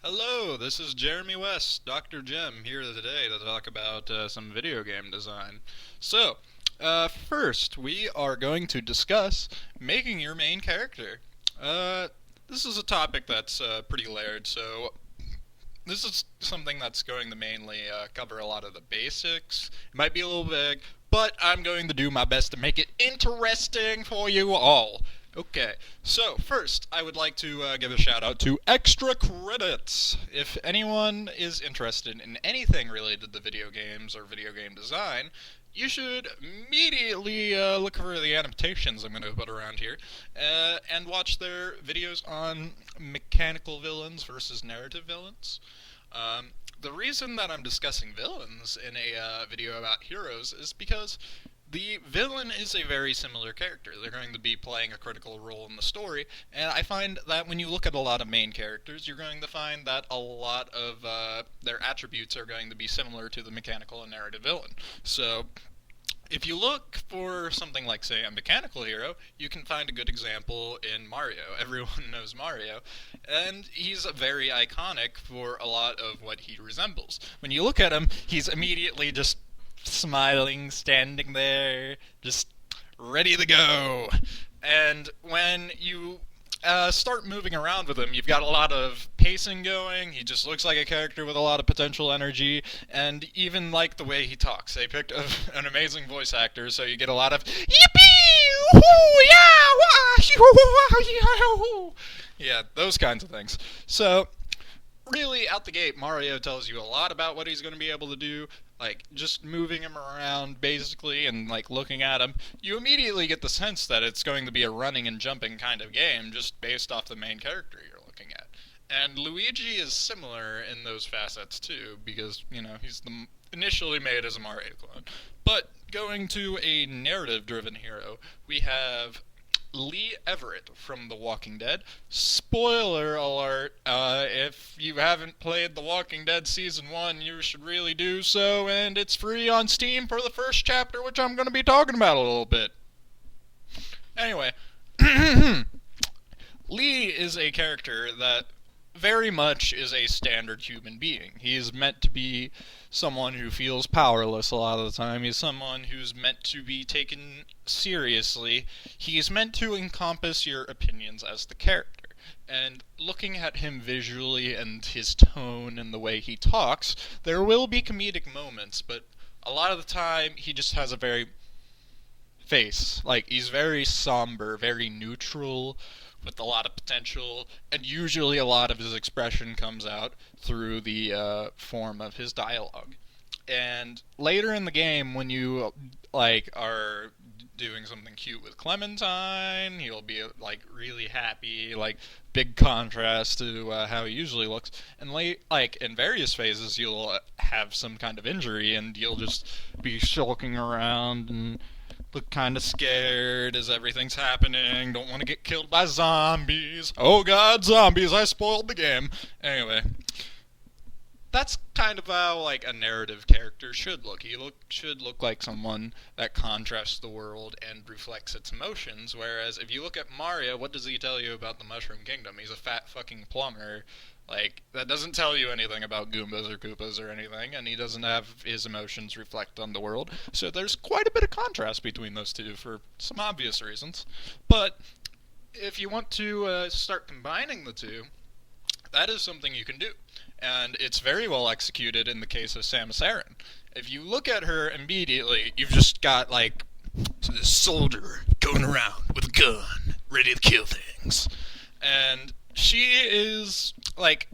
Hello, this is Jeremy West, Dr. Jem, here today to talk about some video game design. First, we are going to discuss making your main character. Uh, this is a topic that's pretty layered, so this is something that's going to mainly cover a lot of the basics. It might be a little vague, but I'm going to do my best to make it interesting for you all. Okay, so first, I would like to give a shout out to Extra Credits. If anyone is interested in anything related to video games or video game design, you should immediately look for the annotations I'm going to put around here and watch their videos on mechanical villains versus narrative villains. The reason that I'm discussing villains in a video about heroes is because the villain is a very similar character. They're going to be playing a critical role in the story, and I find that when you look at a lot of main characters, you're going to find that a lot of their attributes are going to be similar to the mechanical and narrative villain. So, if you look for something like, say, a mechanical hero, you can find a good example in Mario. Everyone knows Mario, and he's very iconic for a lot of what he resembles. When you look at him, he's immediately just smiling, standing there, just ready to go. And when you start moving around with him, you've got a lot of pacing going. He just looks like a character with a lot of potential energy, and even like the way he talks. They picked an amazing voice actor, so you get a lot of yippee, woohoo, yeah, yeah, those kinds of things. So really, out the gate, Mario tells you a lot about what he's going to be able to do. Like, just moving him around, basically, and, like, looking at him, you immediately get the sense that it's going to be a running and jumping kind of game, just based off the main character you're looking at. And Luigi is similar in those facets, too, because, he's initially made as a Mario clone. But, going to a narrative-driven hero, we have Lee Everett from The Walking Dead. Spoiler alert, if you haven't played The Walking Dead Season 1, you should really do so, and it's free on Steam for the first chapter, which I'm going to be talking about a little bit. Anyway, Lee is a character that very much is a standard human being. He is meant to be someone who feels powerless a lot of the time. He's someone who's meant to be taken seriously. He's meant to encompass your opinions as the character. And looking at him visually and his tone and the way he talks, there will be comedic moments, but a lot of the time he just has a very face. Like, he's very somber, very neutral, with a lot of potential, and usually a lot of his expression comes out through the form of his dialogue. And later in the game, when you are doing something cute with Clementine, he'll be like really happy, like big contrast to how he usually looks. And in various phases, you'll have some kind of injury, and you'll just be sulking around and look kind of scared as everything's happening. Don't want to get killed by zombies. Oh god, zombies, I spoiled the game. Anyway, that's kind of how like a narrative character should look. Should look like someone that contrasts the world and reflects its emotions. Whereas if you look at Mario, what does he tell you about the Mushroom Kingdom? He's a fat fucking plumber. Like, that doesn't tell you anything about Goombas or Koopas or anything, and he doesn't have his emotions reflect on the world. So there's quite a bit of contrast between those two for some obvious reasons. But if you want to start combining the two, that is something you can do. And it's very well executed in the case of Samus Aran. If you look at her immediately, you've just got, like, this soldier going around with a gun, ready to kill things. And she is, like,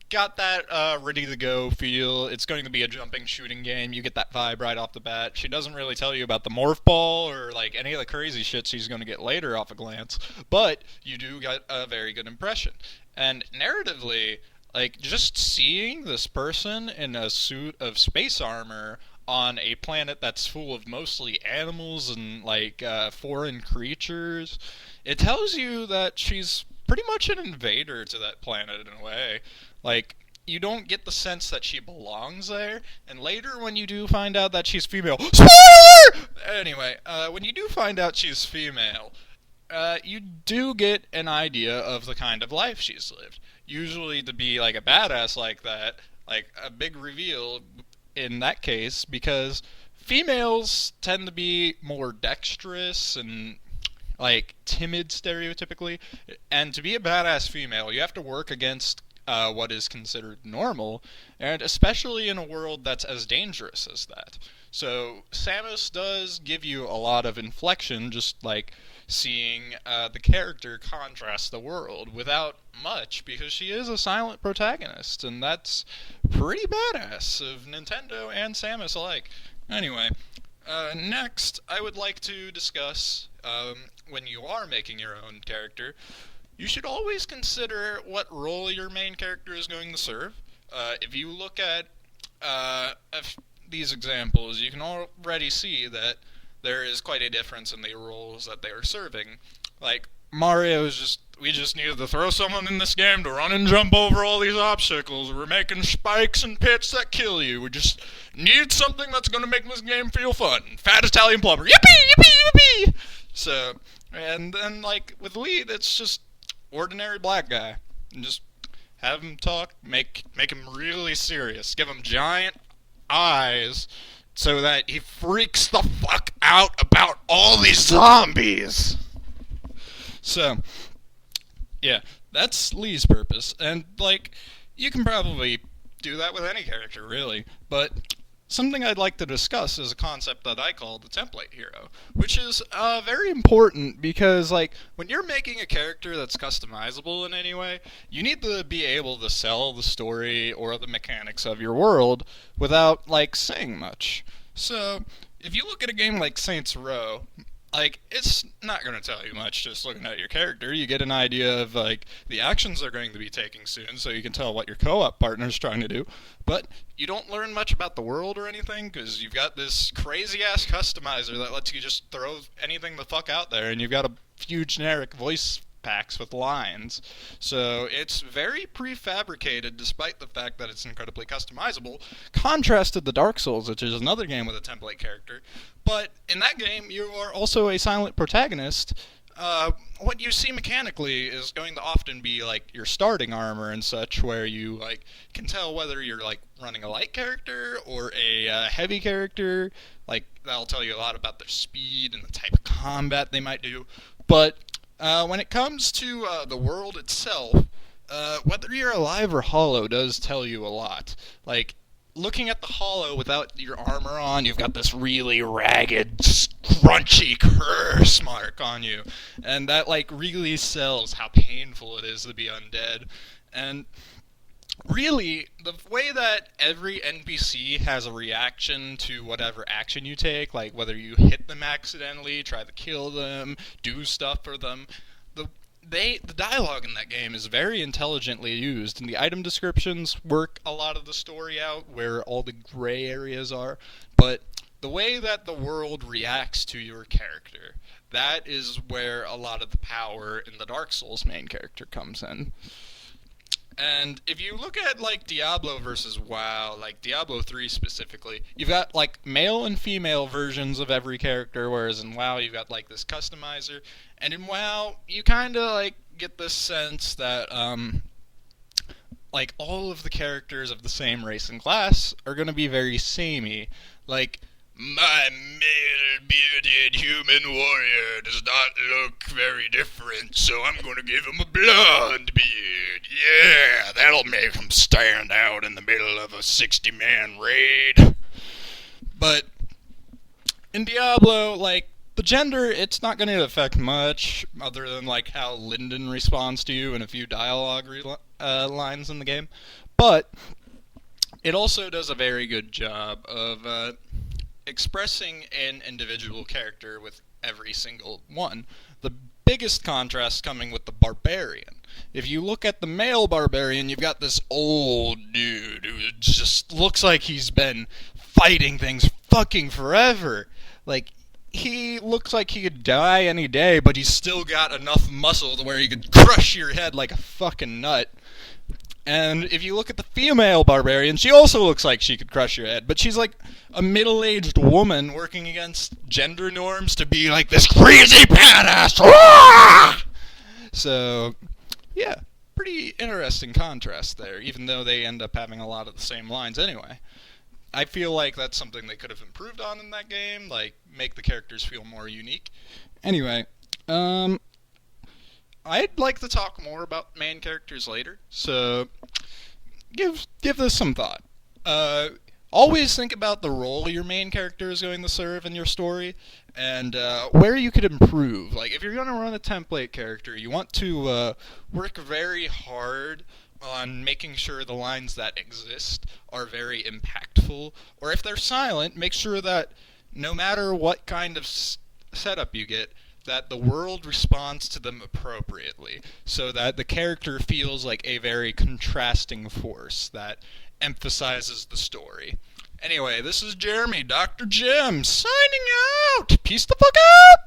got that ready to go feel. It's going to be a jumping shooting game. You get that vibe right off the bat. She doesn't really tell you about the morph ball or like any of the crazy shit she's going to get later off a glance, but you do get a very good impression. And narratively, like just seeing this person in a suit of space armor on a planet that's full of mostly animals and like foreign creatures, it tells you that she's pretty much an invader to that planet in a way. Like, you don't get the sense that she belongs there, and later when you do find out that she's female... SPOILER! Anyway, when you do find out she's female, you do get an idea of the kind of life she's lived. Usually, to be like a badass like that, like a big reveal in that case, because females tend to be more dexterous and like timid stereotypically, and to be a badass female, you have to work against what is considered normal, and especially in a world that's as dangerous as that. So Samus does give you a lot of inflection, just like seeing the character contrast the world without much, because she is a silent protagonist, and that's pretty badass of Nintendo and Samus alike. Anyway, next I would like to discuss when you are making your own character, you should always consider what role your main character is going to serve. If you look at these examples, you can already see that there is quite a difference in the roles that they are serving. Like, Mario is just, we just needed to throw someone in this game to run and jump over all these obstacles. We're making spikes and pits that kill you. We just need something that's going to make this game feel fun. Fat Italian plumber. Yippee! Yippee! Yippee! So, and then, like, with Lead, it's just ordinary black guy. And just have him talk, make him really serious. Give him giant eyes so that he freaks the fuck out about all these zombies. So, yeah, that's Lee's purpose. And, like, you can probably do that with any character, really. But something I'd like to discuss is a concept that I call the template hero, which is very important because, like, when you're making a character that's customizable in any way, you need to be able to sell the story or the mechanics of your world without, like, saying much. So, if you look at a game like Saints Row, like, it's not going to tell you much just looking at your character. You get an idea of, like, the actions they're going to be taking soon, so you can tell what your co-op partner's trying to do. But you don't learn much about the world or anything, because you've got this crazy-ass customizer that lets you just throw anything the fuck out there, and you've got a few generic voice packs with lines. So it's very prefabricated, despite the fact that it's incredibly customizable, contrasted to Dark Souls, which is another game with a template character. But in that game, you are also a silent protagonist. What you see mechanically is going to often be like your starting armor and such, where you like can tell whether you're like running a light character or a heavy character. Like, that'll tell you a lot about their speed and the type of combat they might do. But when it comes to the world itself, whether you're alive or hollow does tell you a lot. Like, looking at the hollow without your armor on, you've got this really ragged, scrunchy curse mark on you. And that, like, really sells how painful it is to be undead. And really, the way that every NPC has a reaction to whatever action you take, like whether you hit them accidentally, try to kill them, do stuff for them, the dialogue in that game is very intelligently used, and the item descriptions work a lot of the story out where all the gray areas are, but the way that the world reacts to your character, that is where a lot of the power in the Dark Souls main character comes in. And if you look at, like, Diablo versus WoW, like Diablo 3 specifically, you've got, like, male and female versions of every character, whereas in WoW you've got, like, this customizer. And in WoW, you kind of, like, get this sense that, like, all of the characters of the same race and class are going to be very samey. Like, my male bearded human warrior does not look very different, so I'm going to give him a blonde beard. Yeah, that'll make him stand out in the middle of a 60-man raid. But in Diablo, like, the gender, it's not going to affect much, other than, like, how Lyndon responds to you and a few dialogue lines in the game. But it also does a very good job of expressing an individual character with every single one. The biggest contrast coming with the barbarian. If you look at the male barbarian, you've got this old dude who just looks like he's been fighting things fucking forever. Like, he looks like he could die any day, but he's still got enough muscle to where he could crush your head like a fucking nut. And if you look at the female barbarian, she also looks like she could crush your head, but she's like a middle-aged woman working against gender norms to be like this crazy badass. So, yeah, pretty interesting contrast there, even though they end up having a lot of the same lines anyway. I feel like that's something they could have improved on in that game, like make the characters feel more unique. Anyway, I'd like to talk more about main characters later, so give this some thought. Always think about the role your main character is going to serve in your story, and where you could improve. Like, if you're going to run a template character, you want to work very hard on making sure the lines that exist are very impactful, or if they're silent, make sure that no matter what kind of setup you get, that the world responds to them appropriately, so that the character feels like a very contrasting force that emphasizes the story. Anyway, this is Jeremy, Dr. Jim, signing out! Peace the fuck out!